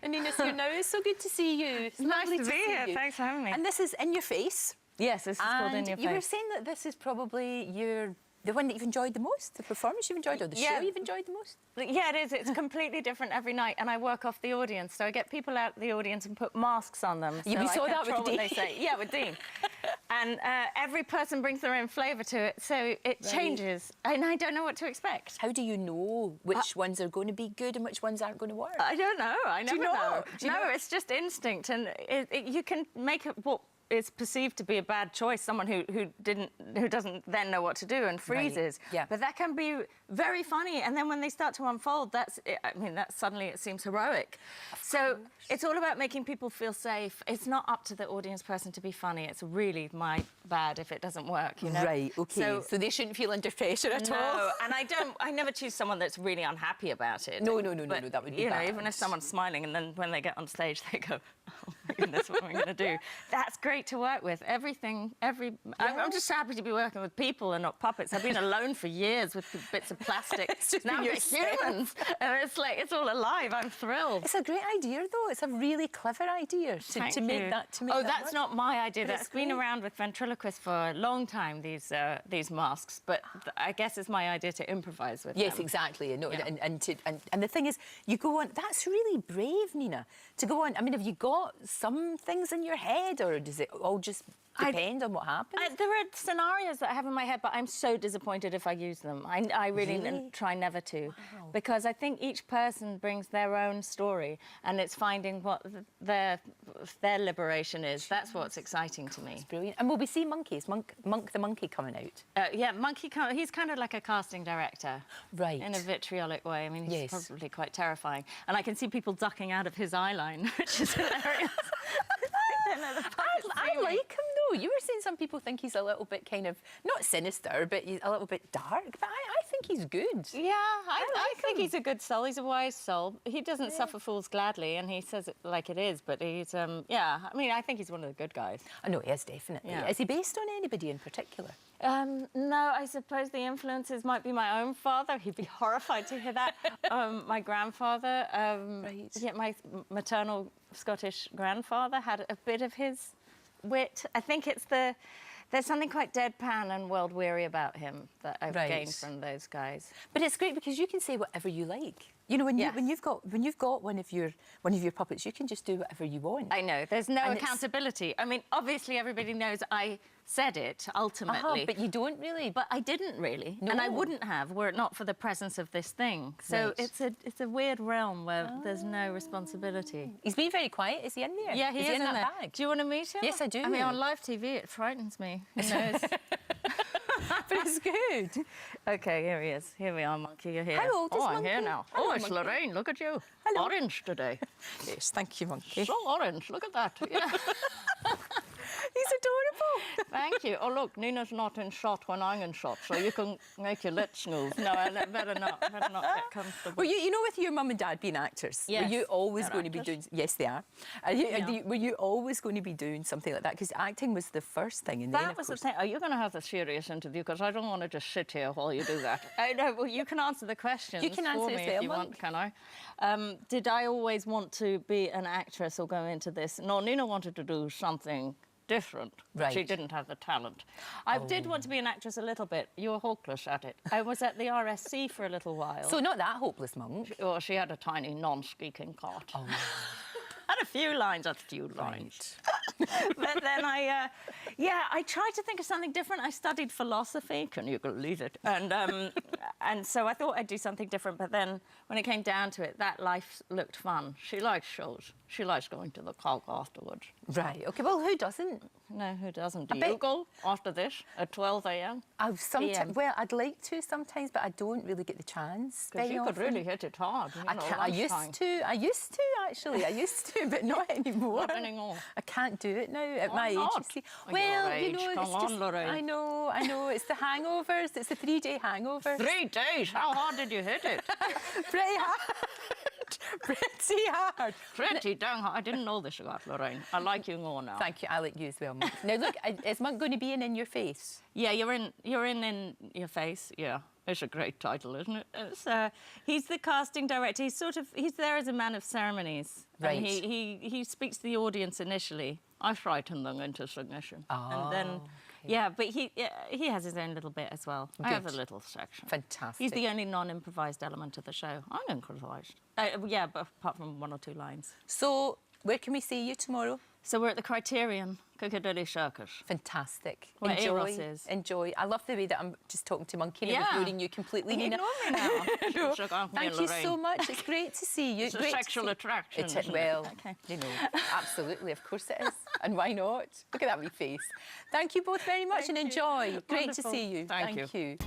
And Nina's here now. It's so good to see you. It's nice to be here. You. Thanks for having me. And this is In Your Face. Yes, this is called In Your Face. You were saying that this is probably the one that you've enjoyed the most, the performance you've enjoyed, or the show you've enjoyed the most? Yeah, it is. It's completely different every night, and I work off the audience. So I get people out of the audience and put masks on them. So we saw that with Dean. They say. Yeah, with Dean. And every person brings their own flavour to it, so it changes, and I don't know what to expect. How do you know which ones are going to be good and which ones aren't going to work? I don't know. I never know. No, it's just instinct, and you can make it what is perceived to be a bad choice, someone who doesn't then know what to do and freezes. Right. Yeah. But that can be very funny, and then when they start to unfold, that's suddenly it seems heroic. So it's all about making people feel safe. It's not up to the audience person to be funny. It's really my bad if it doesn't work, you know? Right, OK. So they shouldn't feel under pressure at all? No, and I never choose someone that's really unhappy about it. No, that would be you bad. know, even if someone's smiling and then when they get on stage they go, oh my goodness, what am I going to do? That's great to work with. I'm just happy to be working with people and not puppets. I've been alone for years with bits of plastic. It's just now you're humans, and it's like it's all alive. I'm thrilled. It's a great idea, though. It's a really clever idea to make that. Oh, that's work. not my idea. That's been around with ventriloquists for a long time. These masks, but I guess it's my idea to improvise with. Yes, them. exactly. And the thing is, you go on. That's really brave, Nina, to go on. I mean, have you got some things in your head, or does it all just depend on what happens? There are scenarios that I have in my head, but I'm so disappointed if I use them. I really try never to, because I think each person brings their own story, and it's finding what their liberation is. That's what's exciting to me. It's brilliant. And will we see monkeys? Monk the monkey coming out? Yeah, he's kind of like a casting director. Right. In a vitriolic way. I mean, he's probably quite terrifying. And I can see people ducking out of his eye line, which is hilarious. I like him, though. You were saying some people think he's a little bit kind of, not sinister, but he's a little bit dark. But I think he's good. Yeah, I think he's a good soul. He's a wise soul. He doesn't suffer fools gladly, and he says it like it is. But he's, yeah, I mean, I think he's one of the good guys. I know, he is, definitely. Yeah. Is he based on anybody in particular? No, I suppose the influences might be my own father. He'd be horrified to hear that. My grandfather, yeah, my maternal Scottish grandfather had a bit of his wit. I think there's something quite deadpan and world-weary about him that I've gained from those guys. But it's great because you can say whatever you like. You know, when you've got one of your puppets, you can just do whatever you want. I know. There's no accountability. I mean, obviously everybody knows I said it ultimately. But you don't really. But I didn't really, and I wouldn't have were it not for the presence of this thing. So it's a weird realm where there's no responsibility. He's been very quiet. Is he in there? Yeah, he is in that bag. Do you want to meet him? Yes, I do. I mean, on live TV, it frightens me. Who knows? But it's good. OK, here he is. Here we are, Monkey. You're here. How old is Monkey? Monkey? I'm here now. Hello, it's Monkey. Lorraine. Look at you. Hello. Orange today. Yes, thank you, Monkey. So orange. Look at that. Yeah. He's adorable. Thank you. Oh, look, Nina's not in shot when I'm in shot, so you can make your lips move. No, I better not get comfortable. Well, you know, with your mum and dad being actors, were you always going to be doing... Yes, they are. Were you always going to be doing something like that? Because acting was the first thing. And that was the thing. Are you going to have a serious interview? Because I don't want to just sit here while you do that. No, well, you can answer the questions. You can answer me if you want, can I? Did I always want to be an actress or go into this? No, Nina wanted to do something different, but she didn't have the talent. I did want to be an actress a little bit. You were hopeless at it. I was at the RSC for a little while. So not that hopeless, Monk. Oh, she had a tiny non-squeaking cart. Oh. Had a few lines. But then I tried to think of something different. I studied philosophy. Can you believe it? And so I thought I'd do something different. But then when it came down to it, that life looked fun. She likes shows. She likes going to the cog afterwards. Right. OK. Well, who doesn't? No, who doesn't? Do you go after this at 12 a.m? Well, I'd like to sometimes, but I don't really get the chance. Because you could really hit it hard. I used to, actually. I used to, but not anymore. Not anymore. I can't do it now at my age. Well, you know, it's just... Lorraine. I know. It's the hangovers. It's the 3-day hangover. 3 days? How hard did you hit it? Pretty hard. Pretty hard. Pretty dang hard. I didn't know this about Lorraine. I like you more now. Thank you. I like you as well, Monk. Now, look, is Monk going to be in Your Face? Yeah, you're in Your Face, yeah. It's a great title, isn't it? He's the casting director. He's there as a man of ceremonies. Right. And he speaks to the audience initially. I frighten them into submission. Oh, and then, okay. yeah, but he has his own little bit as well. I have a Good. little section. Fantastic. He's the only non-improvised element of the show. I'm improvised. Yeah, but apart from 1 or 2 lines. So, where can we see you tomorrow? So we're at the Criterion, Piccadilly Circus. Fantastic. Where Enjoy. Eros is. Enjoy. I love the way that I'm just talking to Monkey and ignoring you completely, Nina. Ignore me now. No. Shook off me, Thank you Lorraine. so much. It's great to see you. It's a Great to sexual see- attraction. It's isn't it? well, Okay. you know, absolutely, of course it is. And why not? Look at that wee face. Thank you both very much and enjoy. Great to Wonderful. see you. Thank you. you.